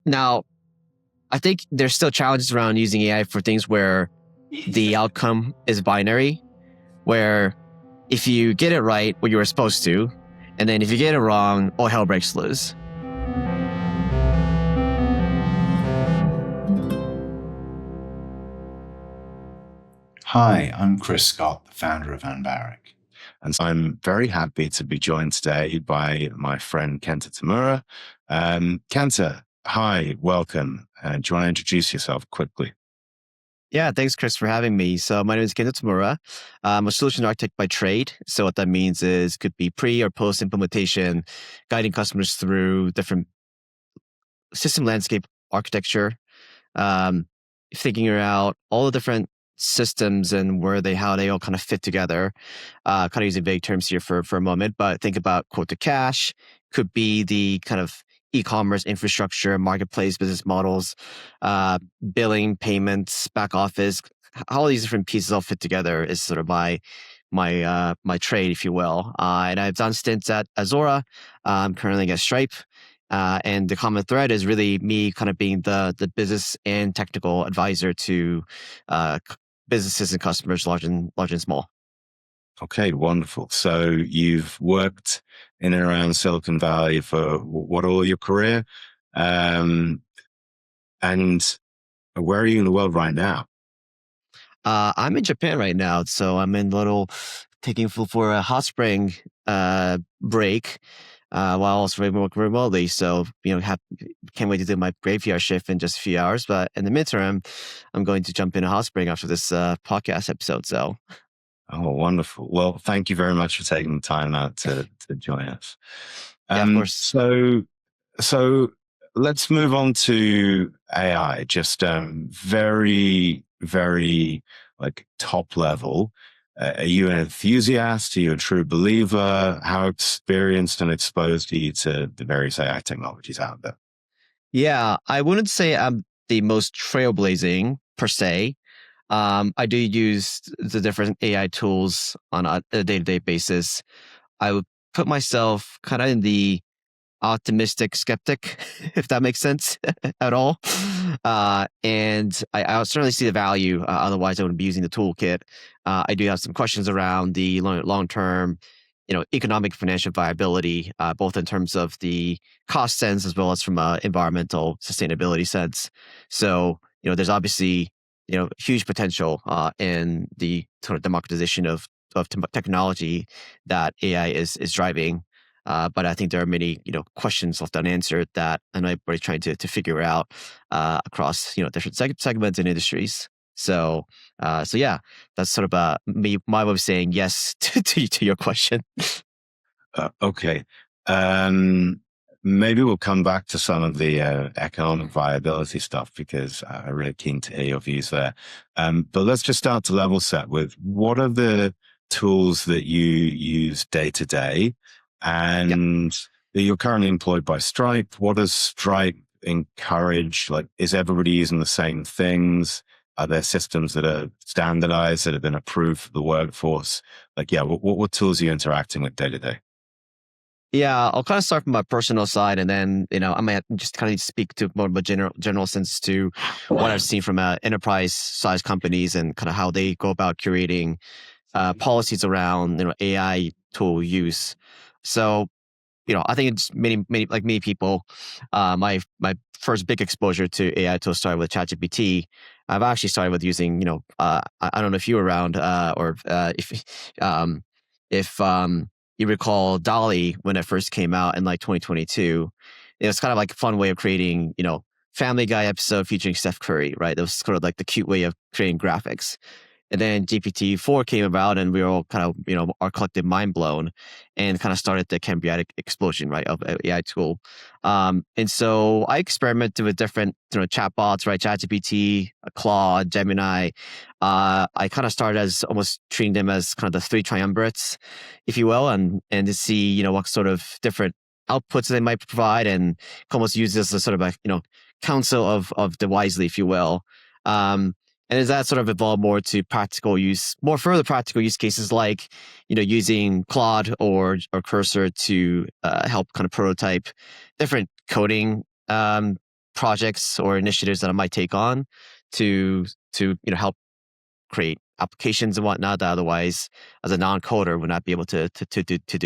Now, I think there's still challenges around using AI for things where the outcome is binary, where if you get it right, what you were supposed to, and then if you get it wrong, all hell breaks loose. Hi, I'm Chris Scott, the founder of Van Barrack. And so I'm very happy to be joined today by my friend Kenta Tomura. Kenta, hi, welcome. Do you want to introduce yourself quickly? Yeah, thanks, Chris, for having me. So my name is Kenta Tomura. I'm a solution architect by trade. So what that means is could be pre or post implementation, guiding customers through different system landscape architecture, figuring out all the different systems and how they all kind of fit together. Kind of using vague terms here for a moment, but think about quote to cash, could be the kind of e-commerce infrastructure, marketplace business models, billing, payments, back office. All these different pieces all fit together is sort of my trade, if you will. And I've done stints at Azora. I'm currently at Stripe. And the common thread is really me kind of being the business and technical advisor to businesses and customers, large and small. Okay, wonderful. So you've worked in and around Silicon Valley for what, all your career? And where are you in the world right now? I'm in Japan right now, so I'm taking for a hot spring break while also working remotely. So can't wait to do my graveyard shift in just a few hours. But in the midterm, I'm going to jump in a hot spring after this podcast episode. So. Oh, wonderful. Well, thank you very much for taking the time out to join us. Yeah, of course. So let's move on to AI, just very, very like top level. Are you an enthusiast? Are you a true believer? How experienced and exposed are you to the various AI technologies out there? Yeah, I wouldn't say I'm the most trailblazing per se. I do use the different AI tools on a day-to-day basis. I would put myself kind of in the optimistic skeptic, if that makes sense at all. And I certainly see the value. Otherwise, I wouldn't be using the toolkit. I do have some questions around the long-term, economic financial viability, both in terms of the cost sense as well as from an environmental sustainability sense. So, there's obviously, huge potential in the sort of democratization of technology that AI is driving. But I think there are many, questions left unanswered that I'm already trying to figure out across, different segments and industries. So yeah, that's sort of my way of saying yes to your question. Okay. Maybe we'll come back to some of the economic viability stuff because I'm really keen to hear your views there. But let's just start to level set with what are the tools that you use day to day? And you're currently employed by Stripe. What does Stripe encourage? Like, is everybody using the same things? Are there systems that are standardized that have been approved for the workforce? Like, yeah, what tools are you interacting with day to day? Yeah, I'll kind of start from my personal side, and then I might just kind of speak to more of a general sense to what I've seen from enterprise size companies and kind of how they go about curating policies around AI tool use. So I think it's many people. My first big exposure to AI tools started with ChatGPT. I've actually started with using I don't know if you were around or if you recall DALL-E when it first came out in like 2022. It was kind of like a fun way of creating Family Guy episode featuring Steph Curry, right? That was sort of like the cute way of creating graphics. And then GPT-4 came about, and we were all kind of, our collective mind blown, and kind of started the Cambriatic explosion, right, of AI tool. And so I experimented with different, chatbots, right, ChatGPT, Claude, Gemini. I kind of started as almost treating them as kind of the three triumvirates, if you will, and to see, what sort of different outputs they might provide, and almost use this as sort of a, council of the wisely, if you will. And as that sort of evolved more to further practical use cases like, using Claude or Cursor to help kind of prototype different coding projects or initiatives that I might take on to help create applications and whatnot that otherwise, as a non-coder, would not be able to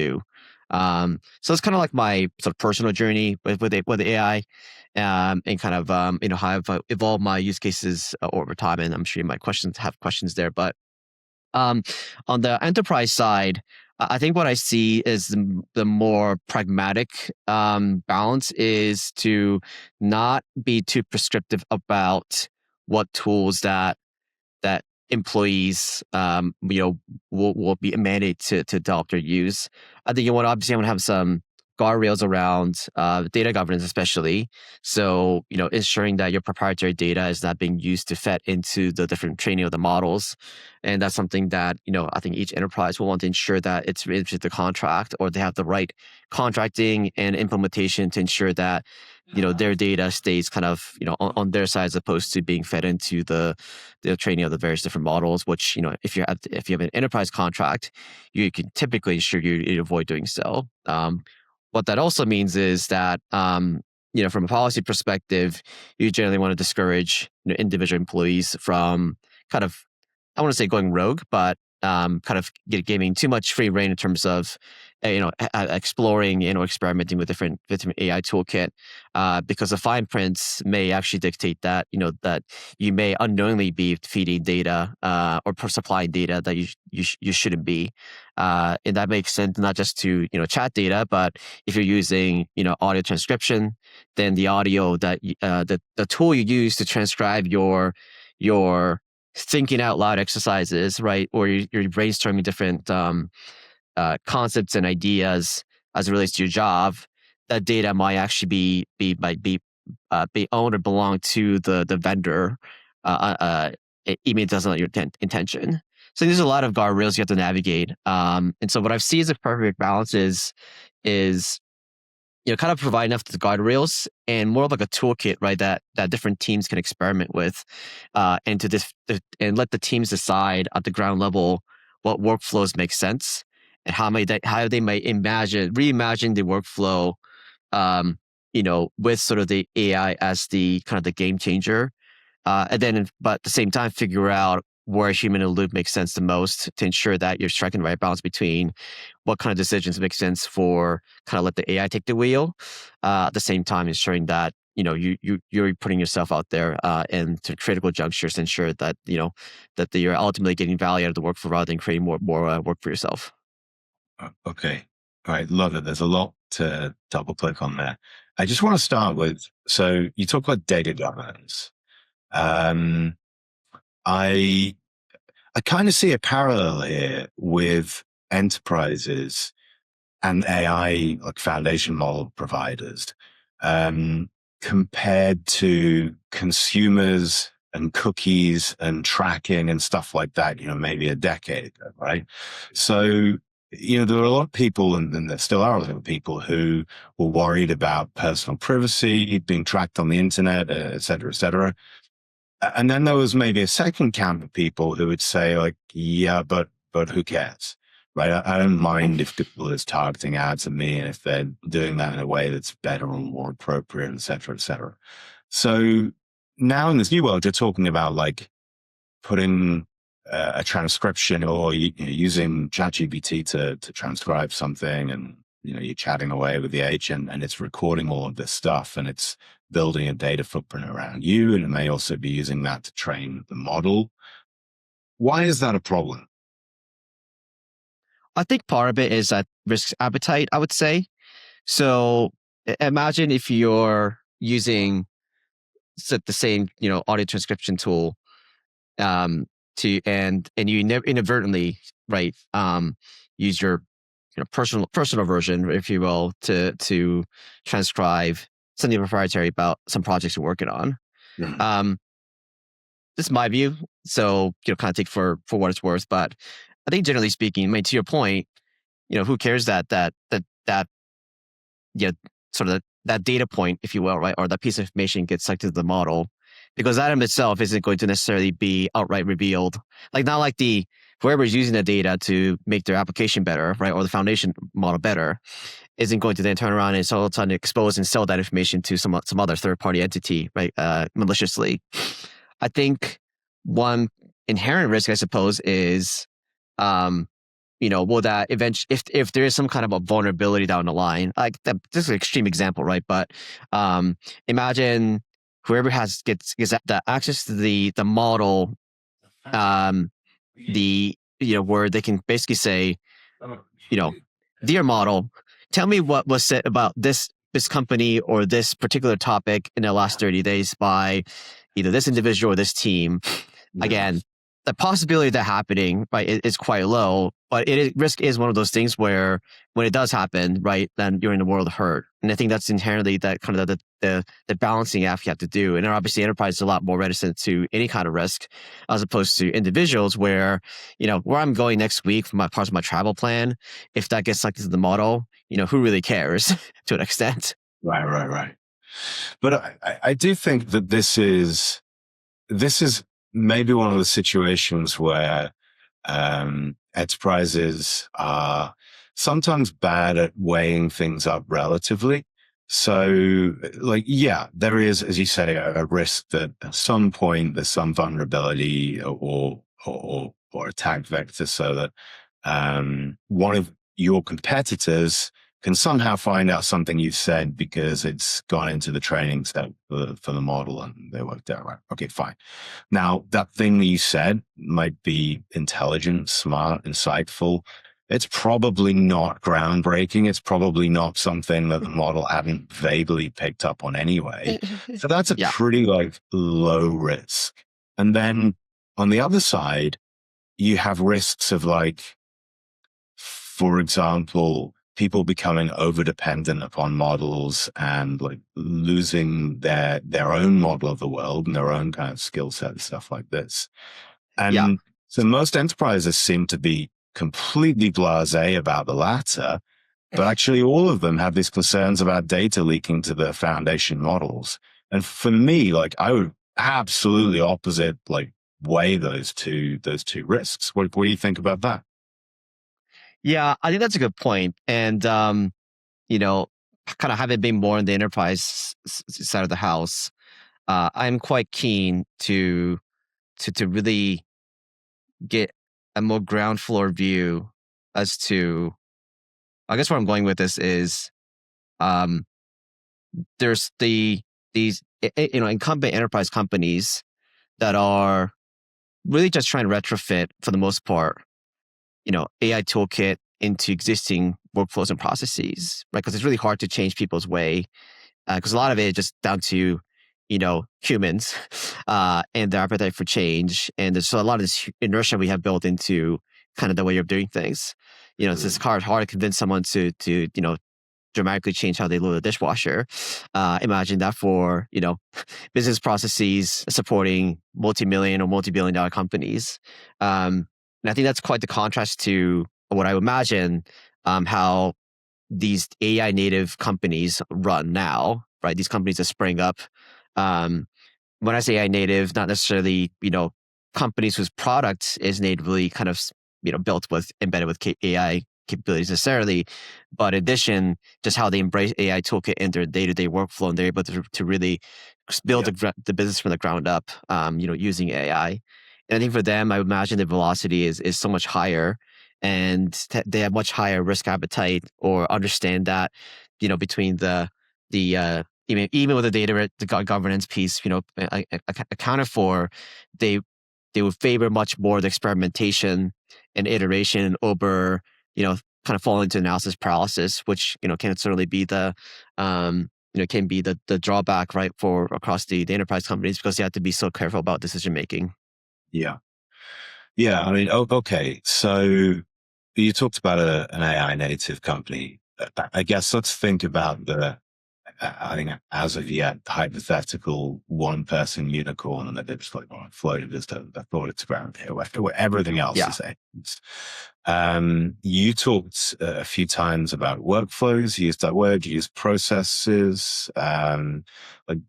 do. So it's kind of like my sort of personal journey with AI, and kind of how I've evolved my use cases over time. And I'm sure you might have questions there, but on the enterprise side, I think what I see is the more pragmatic balance is to not be too prescriptive about what tools that employees will be mandated to adopt or use. I think obviously I want to have some guardrails around data governance, especially. So ensuring that your proprietary data is not being used to fed into the different training of the models, and that's something that I think each enterprise will want to ensure that it's into the contract, or they have the right contracting and implementation to ensure that their data stays kind of on their side, as opposed to being fed into the training of the various different models. Which if you have an enterprise contract, you can typically ensure you avoid doing so. What that also means is that from a policy perspective, you generally want to discourage individual employees from kind of, I want to say going rogue, but kind of giving too much free rein in terms of exploring and experimenting with different AI toolkit, because the fine prints may actually dictate that that you may unknowingly be feeding data or supplying data that you shouldn't be, and that makes sense not just to chat data, but if you're using audio transcription, then the audio that the tool you use to transcribe your thinking out loud exercises, right, or you're brainstorming different concepts and ideas as it relates to your job, that data might actually be owned or belong to the vendor, even if it doesn't know your intention. So there's a lot of guardrails you have to navigate. And so what I've seen as a perfect balance is kind of provide enough the guardrails and more of like a toolkit, right, that different teams can experiment with, and and let the teams decide at the ground level what workflows make sense and how they might reimagine the workflow, with sort of the AI as the kind of the game changer, but at the same time figure out where human in the loop makes sense the most to ensure that you're striking the right balance between what kind of decisions make sense for kind of let the AI take the wheel, at the same time ensuring that you're putting yourself out there and to critical junctures to ensure that that you're ultimately getting value out of the workflow rather than creating more work for yourself. Okay. All right. Love it. There's a lot to double click on there. I just want to start with, so you talk about data governance. I kind of see a parallel here with enterprises and AI, like foundation model providers, compared to consumers and cookies and tracking and stuff like that, maybe a decade ago, right? So, there were a lot of people, and there still are a lot of people who were worried about personal privacy, being tracked on the internet, et cetera, et cetera. And then there was maybe a second camp of people who would say, like, yeah, but who cares? Right? I don't mind if Google is targeting ads at me and if they're doing that in a way that's better or more appropriate, et cetera, et cetera. So now in this new world, you're talking about like putting a transcription or using ChatGPT to transcribe something, and you're chatting away with the agent and it's recording all of this stuff and it's building a data footprint around you, and it may also be using that to train the model. Why is that a problem? I think part of it is that risk appetite, I would say. So imagine if you're using the same, audio transcription tool, and you inadvertently, right, use your personal version, if you will, to transcribe something proprietary about some projects you're working on. Yeah. This is my view, so kind of take for what it's worth. But I think generally speaking, I mean, to your point, who cares that sort of that data point, if you will, right, or that piece of information gets sucked into the model, because that in itself isn't going to necessarily be outright revealed. Like not like whoever's using the data to make their application better, right, or the foundation model better, isn't going to then turn around and all of a sudden expose and sell that information to some other third party entity, right? Maliciously. I think one inherent risk, I suppose, is, will that eventually, if there is some kind of a vulnerability down the line, like this is an extreme example, right? But imagine whoever gets the access to the model, where they can basically say, dear model, tell me what was said about this company or this particular topic in the last 30 days by either this individual or this team. Again, the possibility of that happening, right, is quite low, but risk is one of those things where when it does happen, right, then you're in the world of hurt. And I think that's inherently that kind of the balancing act you have to do. And obviously enterprise is a lot more reticent to any kind of risk as opposed to individuals where, where I'm going next week for parts of my travel plan, if that gets sucked into the model, who really cares to an extent? Right. But I do think that this is maybe one of the situations where enterprises are sometimes bad at weighing things up relatively. So, there is, as you say, a risk that at some point there's some vulnerability or attack vector, so that one of your competitors can somehow find out something you've said because it's gone into the training step for the model and they worked out, right? Okay, fine. Now, that thing that you said might be intelligent, smart, insightful. It's probably not groundbreaking. It's probably not something that the model hadn't vaguely picked up on anyway. So that's a pretty low risk. And then on the other side, you have risks of for example, people becoming over dependent upon models and losing their own model of the world and their own kind of skill set and stuff like this. And so most enterprises seem to be completely blasé about the latter, but actually all of them have these concerns about data leaking to the foundation models. And for me, I would absolutely opposite, weigh those two risks. What do you think about that? Yeah, I think that's a good point. And, kind of having been more on the enterprise side of the house, I'm quite keen to really get a more ground floor view as to, I guess where I'm going with this is, there's these, incumbent enterprise companies that are really just trying to retrofit, for the most part, AI toolkit into existing workflows and processes, right? Because it's really hard to change people's way, because a lot of it is just down to, humans and their appetite for change. And there's a lot of this inertia we have built into kind of the way you're doing things. It's just hard to convince someone to dramatically change how they load a dishwasher. Imagine that for, business processes supporting multi-million or multi-billion dollar companies. And I think that's quite the contrast to what I would imagine how these AI native companies run now, right? These companies that spring up. When I say AI native, not necessarily, companies whose product is natively kind of, embedded with AI capabilities necessarily, but in addition, just how they embrace AI toolkit in their day-to-day workflow, and they're able to really build the business from the ground up, using AI. And I think for them, I would imagine the velocity is so much higher, and they have much higher risk appetite, or understand that, between even with the data, the governance piece, accounted for, they would favor much more the experimentation and iteration over, kind of fall into analysis paralysis, which, can certainly be the drawback, right, for across the enterprise companies, because they have to be so careful about decision making. Yeah. I mean, okay. So you talked about an AI native company. I guess let's think about I think as of yet, hypothetical one-person unicorn, and that it's floated as a thought experiment here, where everything else is AI. You talked a few times about workflows. You used that word. You used processes.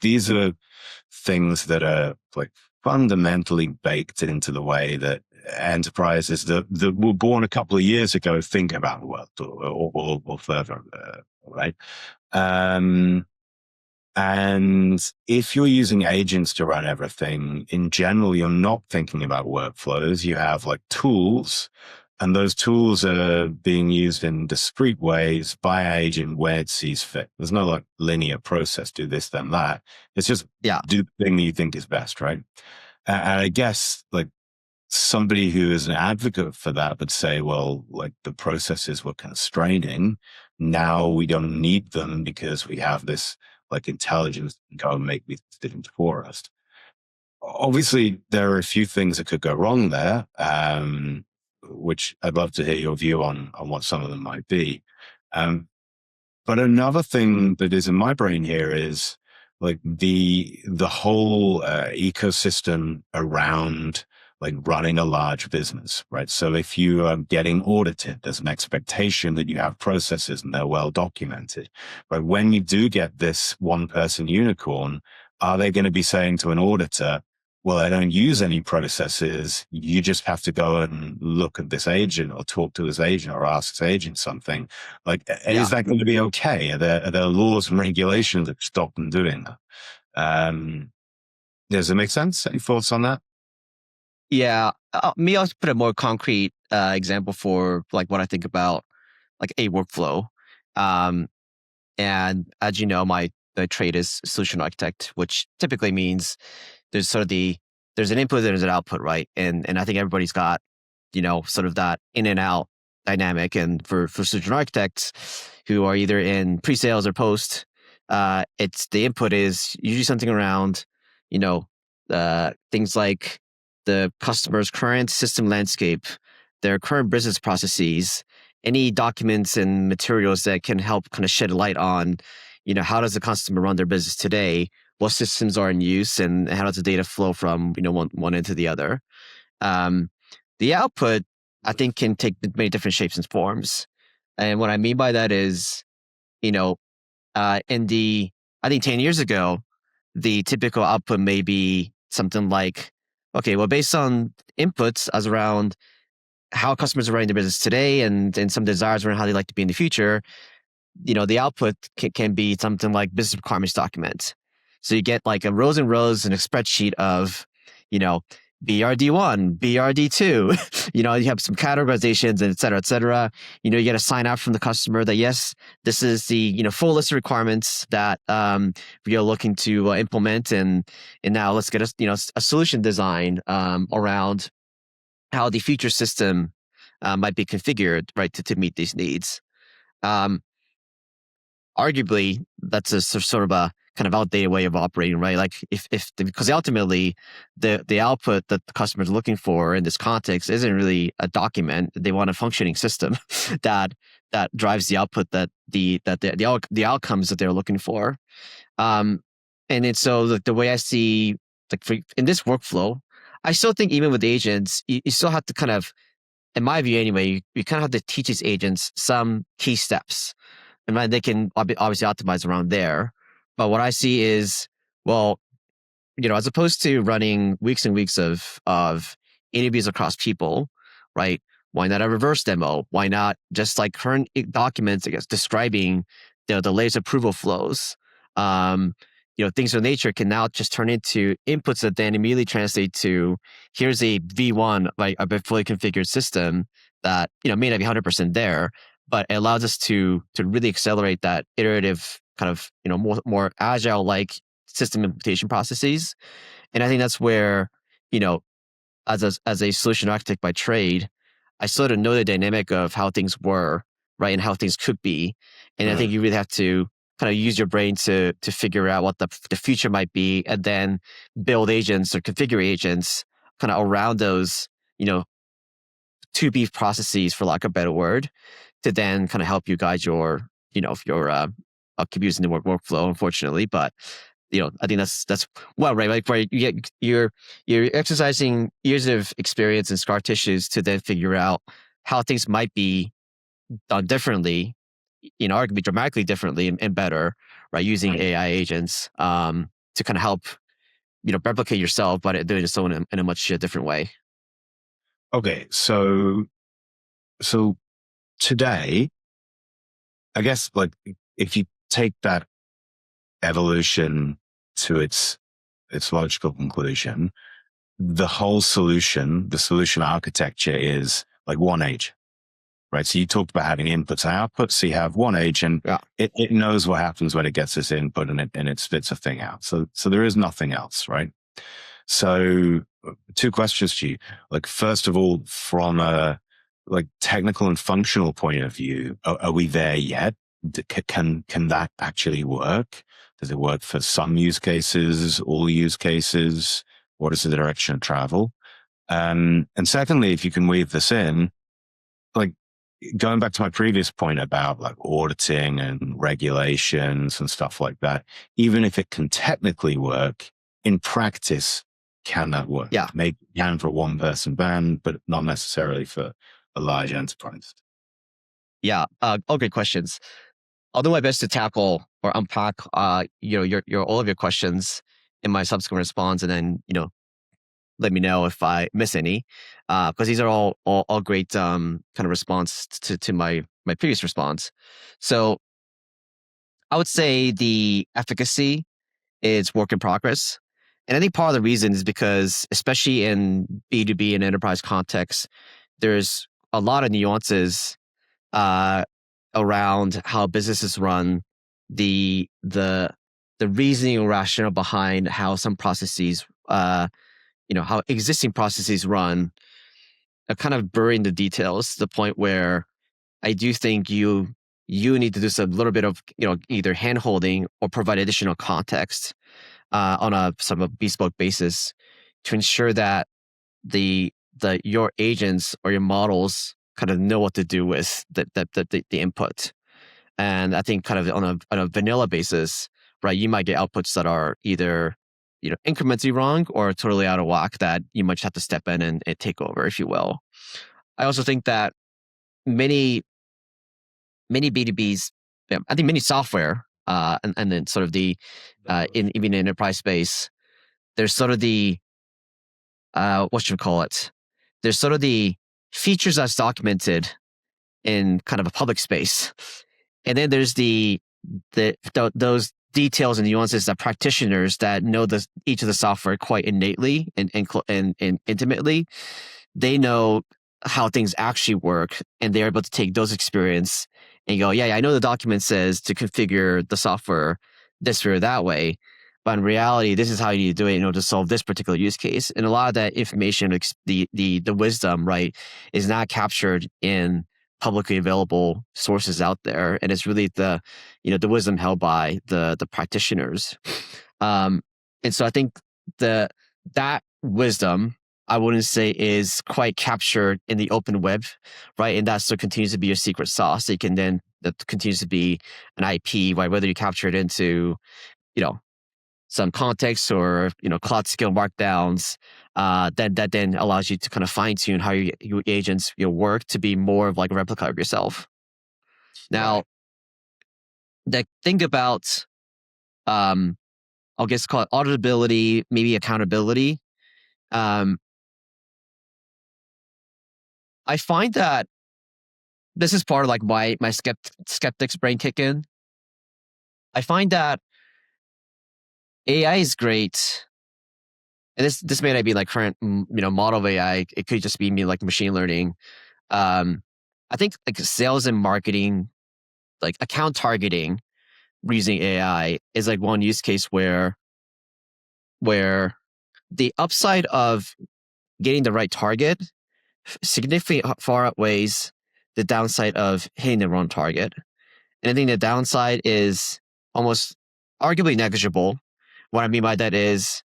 These are things that are fundamentally baked into the way that enterprises that were born a couple of years ago think about the world, or further right? Um, and if you're using agents to run everything, in general, you're not thinking about workflows. You have like tools, and those tools are being used in discrete ways by an agent where it sees fit. There's no like linear process, do this, then that. It's just Yeah. do the thing that you think is best, right? And I guess like somebody who is an advocate for that would say, well, like the processes were constraining. Now we don't need them because we have this like intelligence to go and make these decisions for us. Obviously, there are a few things that could go wrong there, which I'd love to hear your view on what some of them might be. But another thing that is in my brain here is like the whole ecosystem around like running a large business, right? So if you are getting audited, there's an expectation that you have processes and they're well documented. But when you do get this one person unicorn, are they going to be saying to an auditor, well, I don't use any processes. You just have to go and look at this agent or talk to this agent or ask this agent something. Like, is that going to be okay? Are there laws and regulations that stop them doing that? Does it make sense? Any thoughts on that? Yeah. Me, I'll put a more concrete example for like what I think about like a workflow. And as you know, my trade is solution architect, which typically means there's sort of there's an input and there's an output, right? And I think everybody's got, sort of that in and out dynamic. And for solution architects who are either in pre-sales or post, it's the input is usually something around, things like the customer's current system landscape, their current business processes, any documents and materials that can help kind of shed light on, how does the customer run their business today? What systems are in use, and how does the data flow from one end to the other? The output, I think, can take many different shapes and forms. And what I mean by that is, you know, I think 10 years ago, the typical output may be something like, okay, well, based on inputs as around how customers are running their business today and some desires around how they like to be in the future, the output can be something like business requirements document. So you get like a rows and rows and a spreadsheet of, you know, BRD1, BRD2, you have some categorizations and et cetera, et cetera. You get a sign out from the customer that, yes, this is the, full list of requirements that we are looking to implement. And now let's get a solution design around how the future system might be configured, right, to meet these needs. Arguably, that's a sort of a kind of outdated way of operating, right? Like because ultimately the output that the customer is looking for in this context isn't really a document. They want a functioning system that drives the output that the outcomes that they're looking for. And it's so the way I see in this workflow, I still think even with agents, you still have to kind of, in my view anyway, you kind of have to teach these agents some key steps. And they can obviously optimize around there. But what I see is, well, as opposed to running weeks and weeks of interviews across people, right? Why not a reverse demo? Why not just like current documents, I guess, describing the latest approval flows? Things of nature can now just turn into inputs that then immediately translate to here's a V1, like a fully configured system that may not be 100% there, but it allows us to really accelerate that iterative kind of more agile like system implementation processes. And I think that's where as a solution architect by trade, I sort of know the dynamic of how things were, right, and how things could be. And I think you really have to kind of use your brain to figure out what the future might be, and then build agents or configure agents kind of around those to be processes, for lack of a better word, to then kind of help you guide your I'll keep using the word workflow, unfortunately, but I think that's well, right, like where you're exercising years of experience and scar tissues to then figure out how things might be done differently, arguably dramatically differently and better, right, using AI agents to kind of help replicate yourself, but doing it so in a much different way. Okay, so today, I guess like if you take that evolution to its logical conclusion, the whole solution, the solution architecture is like one agent, right? So you talked about having inputs and outputs. So you have one agent. Yeah. It knows what happens when it gets this input and it spits a thing out. So there is nothing else, right? So two questions to you. Like, first of all, from a like technical and functional point of view, are we there yet? Can that actually work? Does it work for some use cases, all use cases? What is the direction of travel? And secondly, if you can weave this in, like going back to my previous point about like auditing and regulations and stuff like that, even if it can technically work, in practice, can that work? Yeah. Maybe it can for a one-person band, but not necessarily for a large enterprise. Yeah. All good questions. I'll do my best to tackle or unpack, your all of your questions in my subsequent response, and then let me know if I miss any, because these are all great kind of response to my previous response. So I would say the efficacy is work in progress, and I think part of the reason is because, especially in B2B and enterprise context, there's a lot of nuances around how businesses run, the reasoning and rationale behind how some processes, how existing processes run, are kind of burying the details to the point where I do think you need to do some little bit of either hand holding or provide additional context on a sort of a bespoke basis to ensure that your agents or your models kind of know what to do with the input. And I think kind of on a vanilla basis, right, you might get outputs that are either incrementally wrong or totally out of whack that you might just have to step in and take over, if you will. I also think that many B2Bs, I think many software, and then sort of the in even in enterprise space, there's sort of the what should we call it? There's sort of the features that's documented in kind of a public space, and then there's those details and nuances that practitioners that know each of the software quite innately and intimately, they know how things actually work, and they're able to take those experience and go, yeah, I know the document says to configure the software this way or that way, but in reality, this is how you need to do it in order to solve this particular use case. And a lot of that information, the wisdom, right, is not captured in publicly available sources out there, and it's really the wisdom held by the practitioners. And so I think that wisdom, I wouldn't say is quite captured in the open web, right? And that still continues to be your secret sauce. That continues to be an IP, right? Whether you capture it into some context or cloud scale markdowns, that then allows you to kind of fine tune how your agents work to be more of like a replica of yourself. Now, the thing about I'll guess call it auditability, maybe accountability. I find that this is part of like my skeptic's brain kick in. I find that AI is great, and this may not be like current model of AI. It could just be me like machine learning. I think like sales and marketing, like account targeting using AI is like one use case where the upside of getting the right target significantly far outweighs the downside of hitting the wrong target. And I think the downside is almost arguably negligible. What I mean by that is,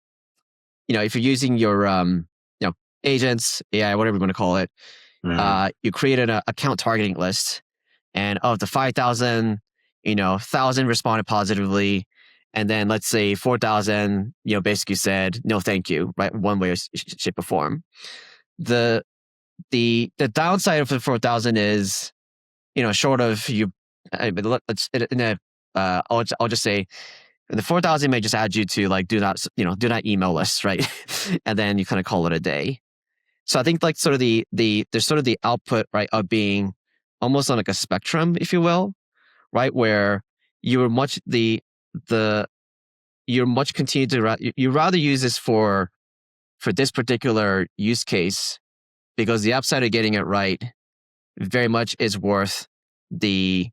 if you're using your agents, AI, whatever you want to call it, you created an account targeting list, and of the 5,000, 1,000 responded positively, and then let's say 4,000, basically said no, thank you, right? One way or shape or form. The downside of the 4,000 is, short of you, I'll just say the 4,000 may just add you to like do not email lists, right? And then you kind of call it a day. So I think like sort of there's sort of the output, right, of being almost on like a spectrum, if you will, right, where you're much continue to you rather use this for this particular use case, because the upside of getting it right very much is worth the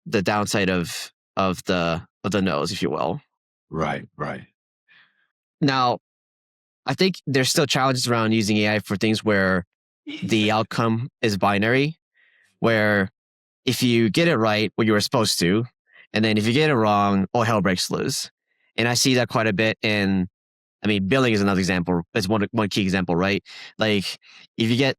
downside of the nose, if you will. Right. Now, I think there's still challenges around using AI for things where the outcome is binary, where if you get it right, what you were supposed to, and then if you get it wrong, all hell breaks loose. And I see that quite a bit in, billing is another example. It's one key example, right? Like if you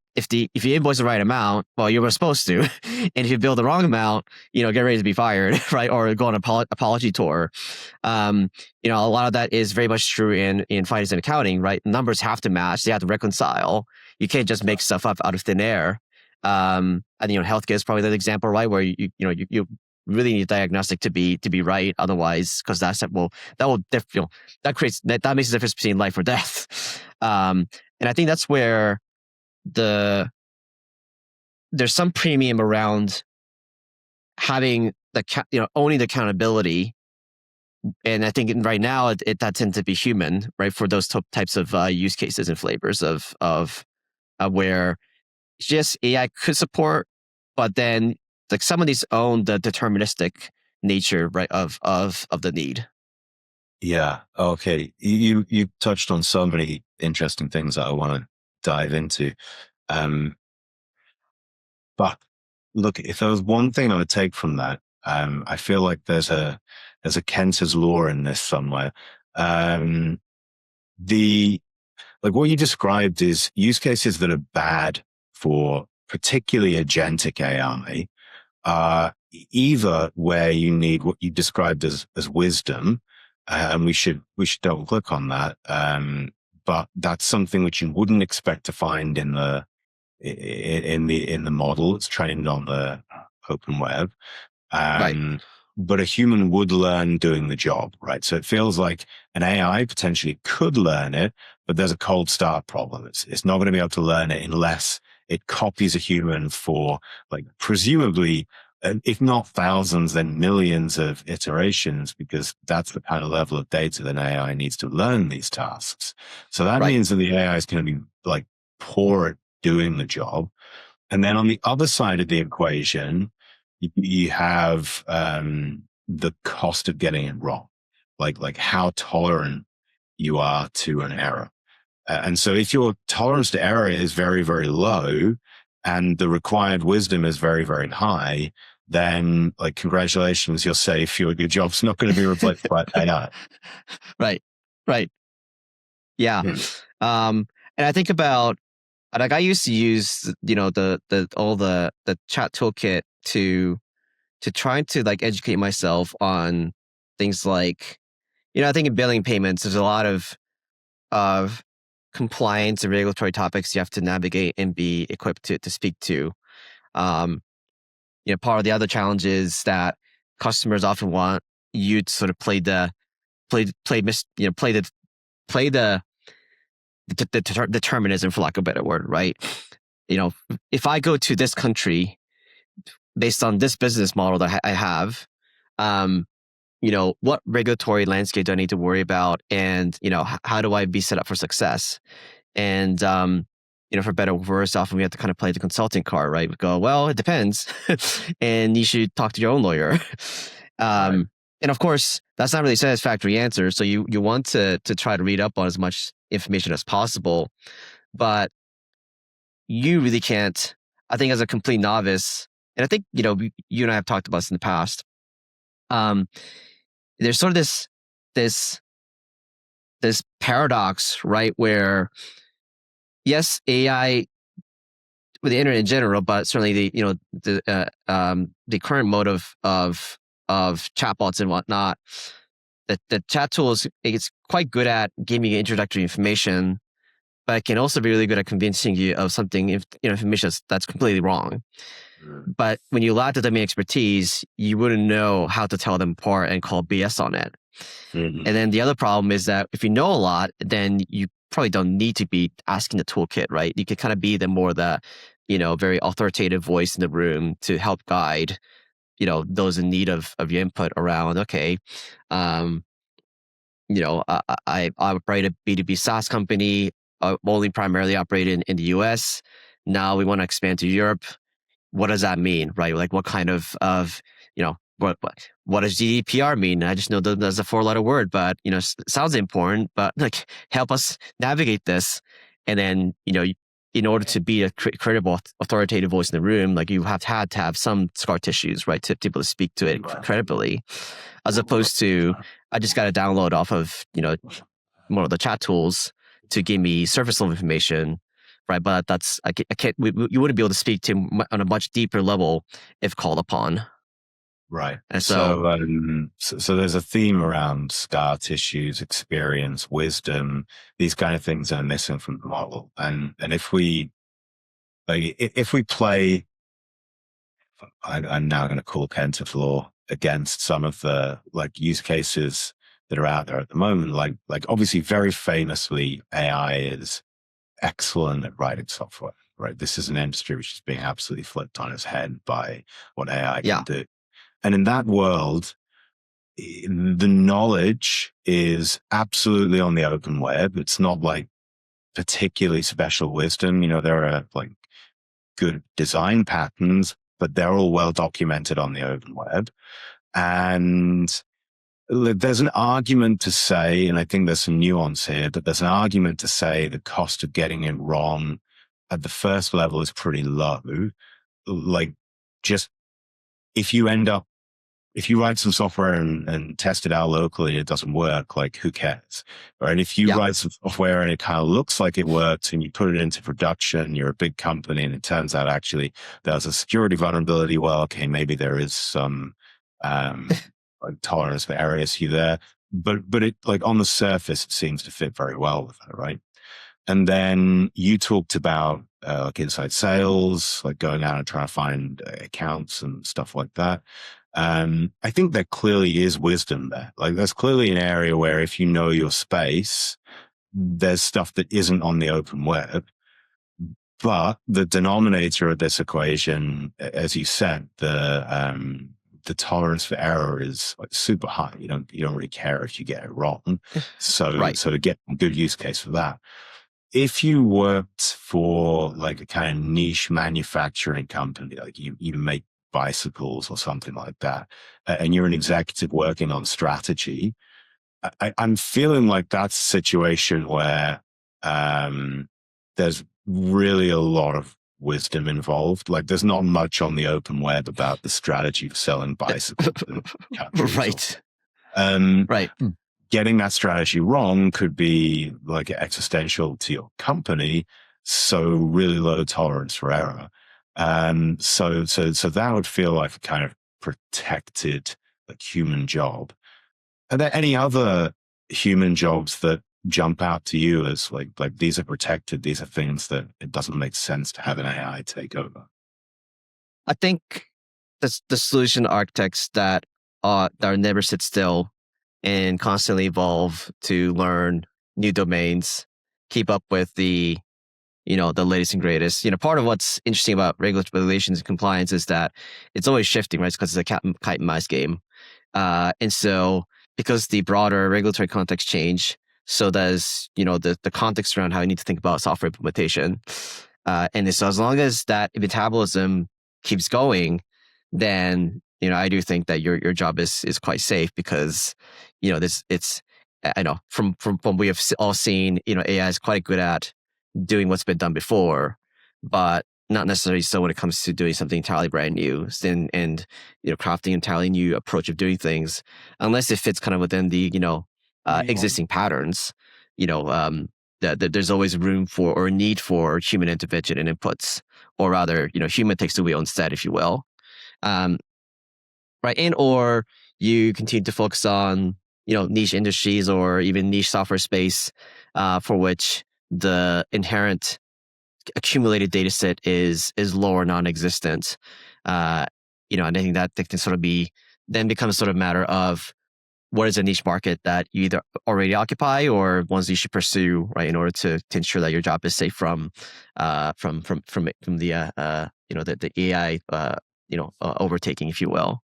invoice the right amount, well, you were supposed to, and if you bill the wrong amount, get ready to be fired, right? Or go on an apology tour. A lot of that is very much true in finance and accounting, right? Numbers have to match; they have to reconcile. You can't just make stuff up out of thin air. And healthcare is probably that example, right? Where you really need diagnostic to be right. Otherwise, because that makes the difference between life or death. And I think that's where there's some premium around having owning the accountability. And I think right now that tends to be human, right? For those types of use cases and flavors of where just AI could support, but then like some of these own the deterministic nature, right, of the need. Yeah. Okay. You touched on so many interesting things that I want to dive into. But look, if there was one thing I would take from that, I feel like there's a Kenta's law in this somewhere. What you described is use cases that are bad for particularly agentic AI, either where you need what you described as wisdom, and we should double click on that. But that's something which you wouldn't expect to find in the model. It's trained on the open web. Right. But a human would learn doing the job, right? So it feels like an AI potentially could learn it, but there's a cold start problem. It's not going to be able to learn it unless it copies a human for presumably, if not thousands, then millions of iterations, because that's the kind of level of data that AI needs to learn these tasks. So that means that the AI is going to be poor at doing the job. And then on the other side of the equation, you have the cost of getting it wrong, like how tolerant you are to an error. And so if your tolerance to error is very, very low and the required wisdom is very, very high, then congratulations, you're safe. Your job's not going to be replaced by AI. Right. Yeah. And I think about, I used to use, the chat toolkit to try to educate myself on things like, I think in billing payments, there's a lot of compliance and regulatory topics you have to navigate and be equipped to speak to. Part of the other challenge is that customers often want you to sort of play the determinism, for lack of a better word, right? If I go to this country based on this business model that I have, what regulatory landscape do I need to worry about? And, how do I be set up for success? And, for better or worse, often we have to kind of play the consulting card, right? We go, well, it depends. And you should talk to your own lawyer. Right. And of course, that's not really a satisfactory answer. So you want to try to read up on as much information as possible. But you really can't, I think, as a complete novice, and I think, you and I have talked about this in the past. There's sort of this paradox, right? Where yes, AI with the internet in general, but certainly the current mode of chatbots and whatnot, the chat tools, it's quite good at giving you introductory information, but it can also be really good at convincing you of something, information that's completely wrong. But when you lack the domain expertise, you wouldn't know how to tell them apart and call BS on it. And then the other problem is that if you know a lot, then you probably don't need to be asking the toolkit, right? You could kind of be the very authoritative voice in the room to help guide those in need of your input around, okay, I operate a B2B SaaS company, only primarily operate in the US. Now we want to expand to Europe. What does that mean, right? Like what kind of what does GDPR mean? I just know that that's a 4-letter word, but sounds important, but like help us navigate this. And then, in order to be a credible, authoritative voice in the room, like you had to have some scar tissues, right, to be able to speak to it credibly, as opposed to I just got to download off of one of the chat tools to give me surface level information, right? But that's I can't. You wouldn't be able to speak to on a much deeper level if called upon. Right. And so there's a theme around scar tissues, experience, wisdom. These kind of things are missing from the model. And if we play, I'm now going to call Kenta's law against some of the use cases that are out there at the moment. Like obviously, very famously, AI is excellent at writing software. Right. This is an industry which is being absolutely flipped on its head by what AI can do. And in that world, the knowledge is absolutely on the open web. It's not like particularly special wisdom. There are like good design patterns, but they're all well documented on the open web. And there's an argument to say, and I think there's some nuance here, but there's an argument to say the cost of getting it wrong at the first level is pretty low. Like just if you write some software and test it out locally and it doesn't work, like who cares? Right? If you write some software and it kind of looks like it works and you put it into production, you're a big company and it turns out actually there's a security vulnerability. Well, okay, maybe there is some tolerance for error issue there, but it on the surface, it seems to fit very well with it, right? And then you talked about inside sales, going out and trying to find accounts and stuff like that. I think there clearly is wisdom there. There's clearly an area where if you know your space, there's stuff that isn't on the open web. But the denominator of this equation, as you said, the tolerance for error is super high. You don't really care if you get it wrong. So to get a good use case for that. If you worked for a kind of niche manufacturing company, you make bicycles or something like that, and you're an executive working on strategy, I'm feeling like that's a situation where there's really a lot of wisdom involved. There's not much on the open web about the strategy for selling bicycles. Right. Right. Getting that strategy wrong could be existential to your company. So really low tolerance for error. So that would feel like a kind of protected human job. Are there any other human jobs that jump out to you as like these are protected? These are things that it doesn't make sense to have an AI take over. I think the solution architects that never sit still and constantly evolve to learn new domains, keep up with the latest and greatest. Part of what's interesting about regulations and compliance is that it's always shifting, right? Because it's a kite and mouse game. And so because the broader regulatory context change, so does, the context around how you need to think about software implementation. And so as long as that metabolism keeps going, then, I do think that your job is quite safe because, I know from what we have all seen, AI is quite good at doing what's been done before, but not necessarily so when it comes to doing something entirely brand new and crafting an entirely new approach of doing things, unless it fits kind of within the, existing patterns, that there's always room for or a need for human intervention and inputs, or rather, human takes the wheel instead, if you will. Right. And or you continue to focus on, niche industries or even niche software space for which the inherent accumulated data set is low or non-existent. And I think that can sort of becomes sort of a matter of what is a niche market that you either already occupy or ones you should pursue, right, in order to ensure that your job is safe from the AI overtaking, if you will.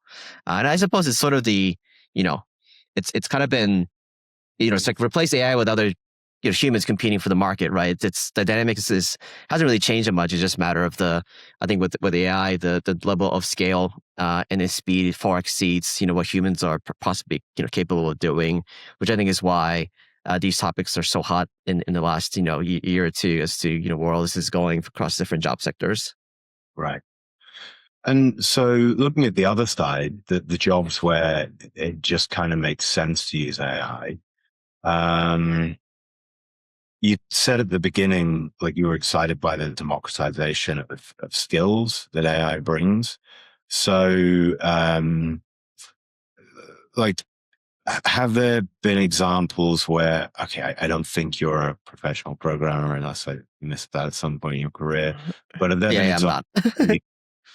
And I suppose it's sort of it's kind of been, it's like replace AI with other humans competing for the market, right? It's the dynamics hasn't really changed that much. It's just a matter of I think with AI, the level of scale and the speed far exceeds what humans are possibly capable of doing, which I think is why these topics are so hot in the last year or two as to where all this is going across different job sectors. Right. And so looking at the other side, the jobs where it just kind of makes sense to use AI, you said at the beginning, like you were excited by the democratization of skills that AI brings. So, like, have there been examples where, okay, I don't think you're a professional programmer unless I missed that at some point in your career, but have there been I'm not. examples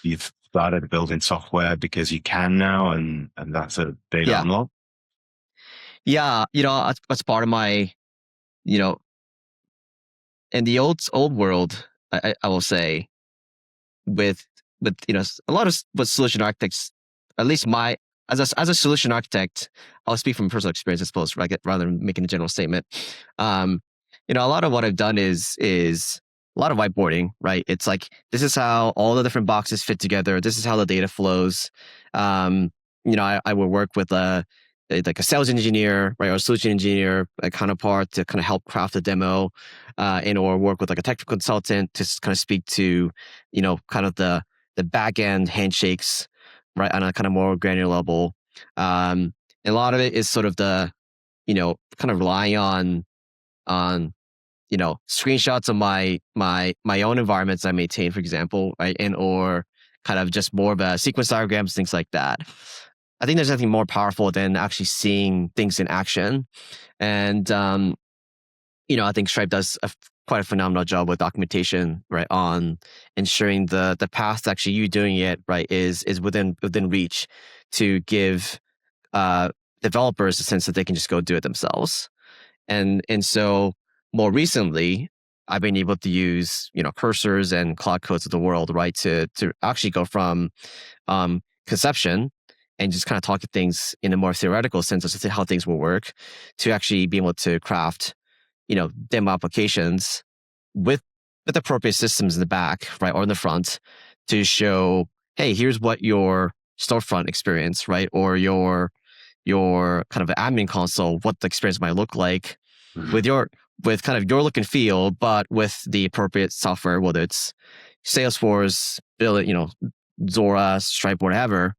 you've started building software because you can now, and that's a big unlock? Yeah, that's part of my, in the old world, I will say, with a lot of what solution architects, at least as a solution architect, I'll speak from personal experience, I suppose, rather than making a general statement. A lot of what I've done is a lot of whiteboarding, right? It's like, this is how all the different boxes fit together. This is how the data flows. I will work with like a sales engineer, right, or a solution engineer, a counterpart to kind of help craft a demo, and or work with like a technical consultant to kind of speak to, kind of the back end handshakes, right, on a kind of more granular level. And a lot of it is sort of kind of relying on screenshots of my own environments I maintain, for example, right, and or kind of just more of a sequence diagrams, things like that. I think there's nothing more powerful than actually seeing things in action. And, I think Stripe does quite a phenomenal job with documentation, right, on ensuring the path to actually you doing it, right, is within reach to give developers a sense that they can just go do it themselves. And so more recently, I've been able to use, cursors and Cloud Codes of the world, right, to actually go from conception and just kind of talk to things in a more theoretical sense as to how things will work, to actually be able to craft, demo applications with appropriate systems in the back, right, or in the front, to show, hey, here's what your storefront experience, right, or your kind of admin console, what the experience might look like with kind of your look and feel, but with the appropriate software, whether it's Salesforce, Zora, Stripe, whatever,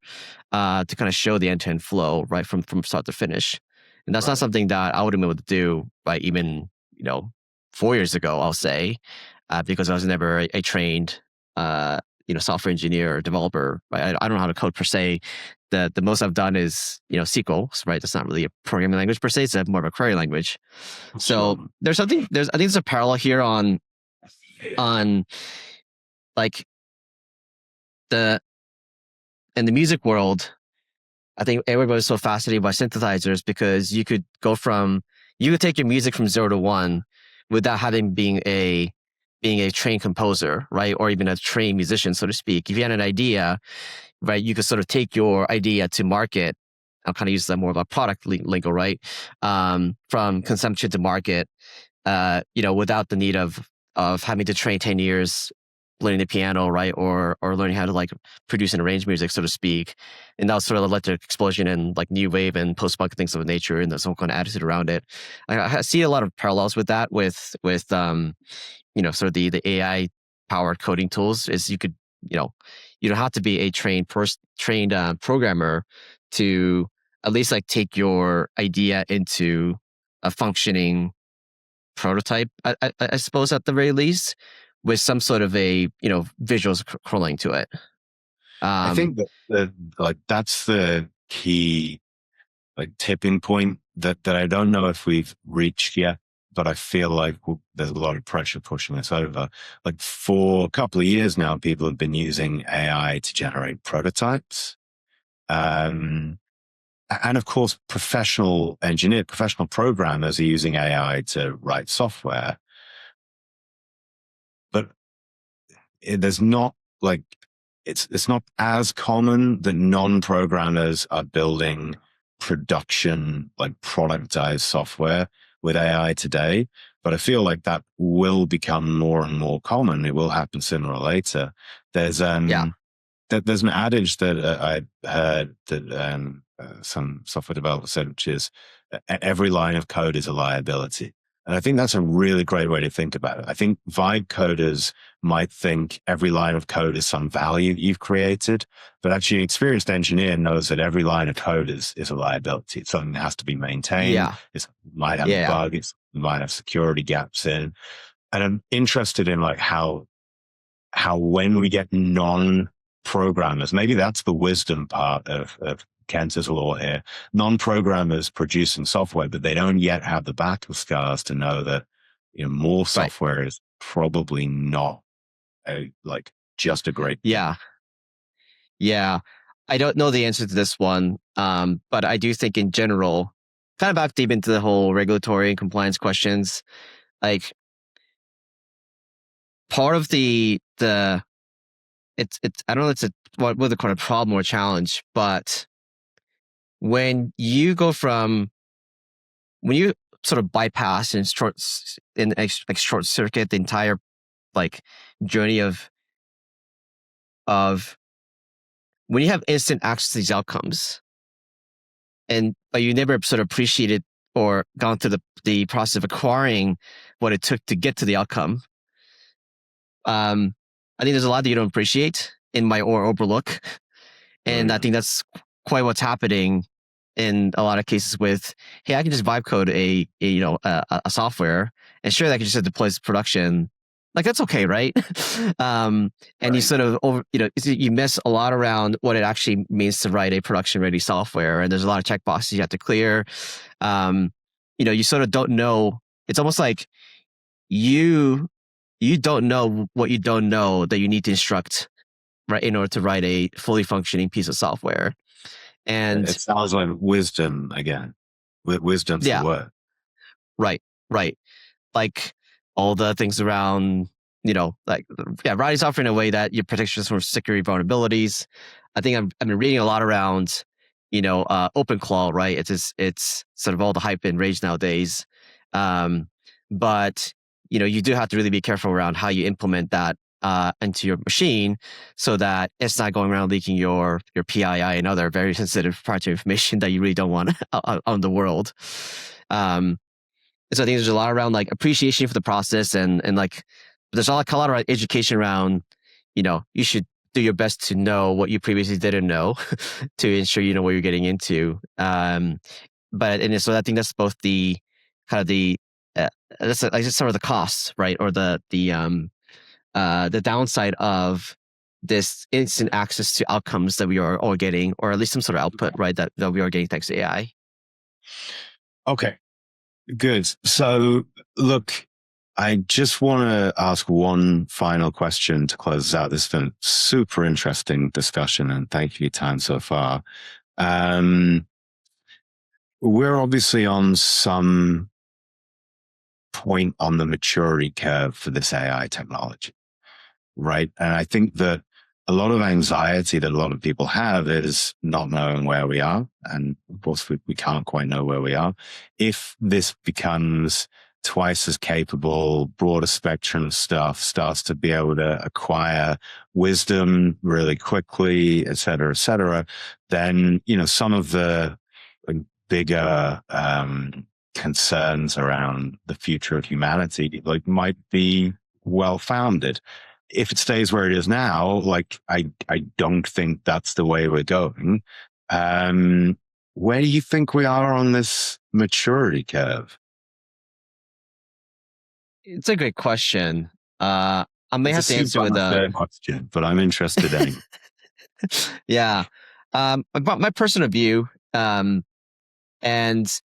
to kind of show the end-to-end flow, right, from start to finish. And that's not something that I would have been able to do, right, even 4 years ago, I'll say, because I was never a trained software engineer or developer. Right? I don't know how to code per se. The most I've done is SQL, right? That's not really a programming language per se. It's more of a query language. So I think there's a parallel here on like in the music world. I think everybody's so fascinated by synthesizers because you could take your music from 0 to 1 without having being a trained composer, right? Or even a trained musician, so to speak. If you had an idea, right, you could sort of take your idea to market. I'll kind of use that more of a product lingo, right? From consumption to market, without the need of having to train 10 years learning the piano, right? Or learning how to like produce and arrange music, so to speak. And that was sort of the electric explosion and like new wave and post-punk things of nature and this whole kind of attitude around it. I see a lot of parallels with that with sort of the AI powered coding tools. Is you don't have to be a trained programmer to at least like take your idea into a functioning prototype, I suppose, at the very least, with some sort of a visuals correlating to it. I think that that's the key tipping point that I don't know if we've reached yet, but I feel like there's a lot of pressure pushing us over. Like for a couple of years now, people have been using AI to generate prototypes. And of course, professional programmers are using AI to write software. But there's not it's not as common that non-programmers are building production, like productized software with AI today. But I feel like that will become more and more common. It will happen sooner or later. There's there's an adage that I heard that some software developers said, which is every line of code is a liability. And I think that's a really great way to think about it. I think vibe coders might think every line of code is some value that you've created, but actually an experienced engineer knows that every line of code is a liability. It's something that has to be maintained. It might have a bug. It might have security gaps in. And I'm interested in like how when we get non-programmers, maybe that's the wisdom part of Kenta's law here. Non-programmers producing software, but they don't yet have the battle scars to know that more software is probably not just a great thing. Yeah. I don't know the answer to this one, but I do think in general, kind of back deep into the whole regulatory and compliance questions, like part of it's I don't know if it's what they call a problem or challenge, but when you sort of bypass and short circuit the entire like journey of when you have instant access to these outcomes, but you never sort of appreciated or gone through the process of acquiring what it took to get to the outcome. I think there's a lot that you don't appreciate or overlook, and I think that's quite what's happening in a lot of cases with, hey, I can just vibe code a software, and sure, that can just deploy to production. Like that's okay, right? And you sort of you miss a lot around what it actually means to write a production-ready software, and there's a lot of checkboxes you have to clear. You sort of don't know. It's almost like you don't know what you don't know that you need to instruct, right, in order to write a fully functioning piece of software. And it sounds like wisdom again. Wisdom's the word. Right. Like all the things around, writing software in a way that you protects from security vulnerabilities. I think I've been reading a lot around, OpenClaw, right? It's sort of all the hype and rage nowadays. But you do have to really be careful around how you implement that into your machine so that it's not going around leaking your PII and other very sensitive proprietary information that you really don't want out on the world. So I think there's a lot around like appreciation for the process and like there's a lot around education around, you should do your best to know what you previously didn't know to ensure you know what you're getting into. So I think that's both the kind of that's like some of the costs, right? Or the downside of this instant access to outcomes that we are all getting, or at least some sort of output, right? That we are getting thanks to AI. Okay, good. So look, I just want to ask one final question to close out. This has been a super interesting discussion, and thank you for your time so far. We're obviously on some point on the maturity curve for this AI technology, right? And I think that a lot of anxiety that a lot of people have is not knowing where we are. And of course, we can't quite know where we are. If this becomes twice as capable, broader spectrum stuff, starts to be able to acquire wisdom really quickly, et cetera, then, some of the bigger concerns around the future of humanity might be well-founded. If it stays where it is now, I don't think that's the way we're going. Where do you think we are on this maturity curve? It's a great question. I may have to answer with a third question, but I'm interested in. Yeah. About my personal view, and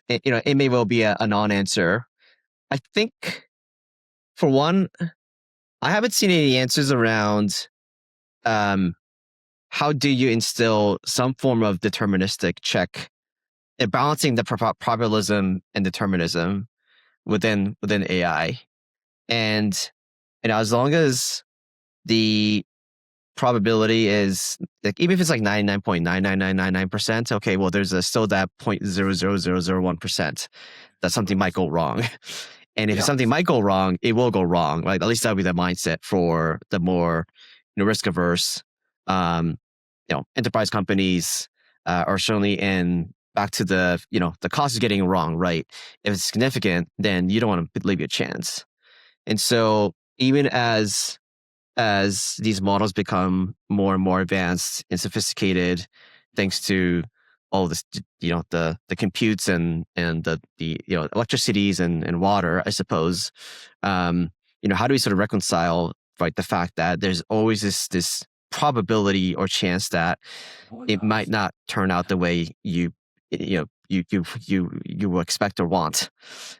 it may well be a non-answer. I think, for one, I haven't seen any answers around how do you instill some form of deterministic check and balancing the probabilism and determinism within AI. And as long as the probability is like, even if it's like 99.99999%, okay, well, there's still that 0.00001% that something might go wrong. And if something might go wrong, it will go wrong. Like, at least that would be the mindset for the more, risk averse, enterprise companies, are certainly in back to the, the cost is getting wrong, right? If it's significant, then you don't want to leave you a chance. And so even as these models become more and more advanced and sophisticated, thanks to all this, the computes and the electricities and water, I suppose, how do we sort of reconcile, right, the fact that there's always this probability or chance that it might not turn out the way you expect or want.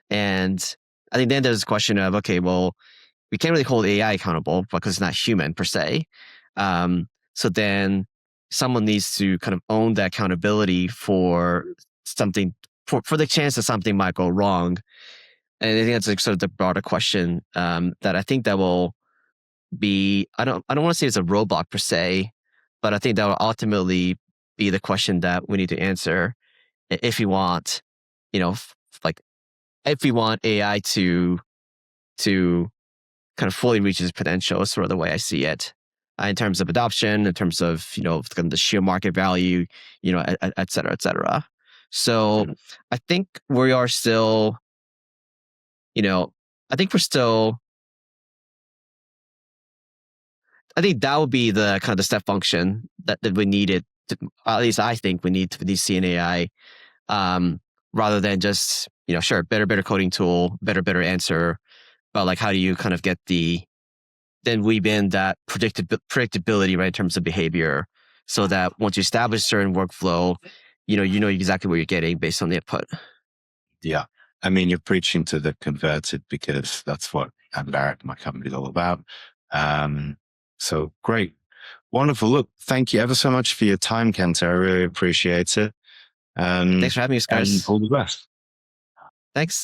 And I think then there's a question of, okay, well, we can't really hold AI accountable because it's not human per se. So then someone needs to kind of own the accountability for something, for the chance that something might go wrong. And I think that's like sort of the broader question, that I think that will be, I don't want to say it's a roadblock per se, but I think that will ultimately be the question that we need to answer if we want, if we want AI to kind of fully reach its potential, is sort of the way I see it, in terms of adoption, in terms of, kind of the sheer market value, et cetera, et cetera. So I think we are still, I think that would be the kind of the step function that we needed. At least I think we need to see an AI, rather than just, sure, better coding tool, better answer, but like, how do you kind of get then weave in that predictability, right, in terms of behavior, so that once you establish a certain workflow, you know exactly what you're getting based on the input. Yeah. I mean, you're preaching to the converted, because that's what Barrett, my company, is all about. So great. Wonderful. Look, thank you ever so much for your time, Kenta. I really appreciate it. Thanks for having us, guys. And all the best. Thanks.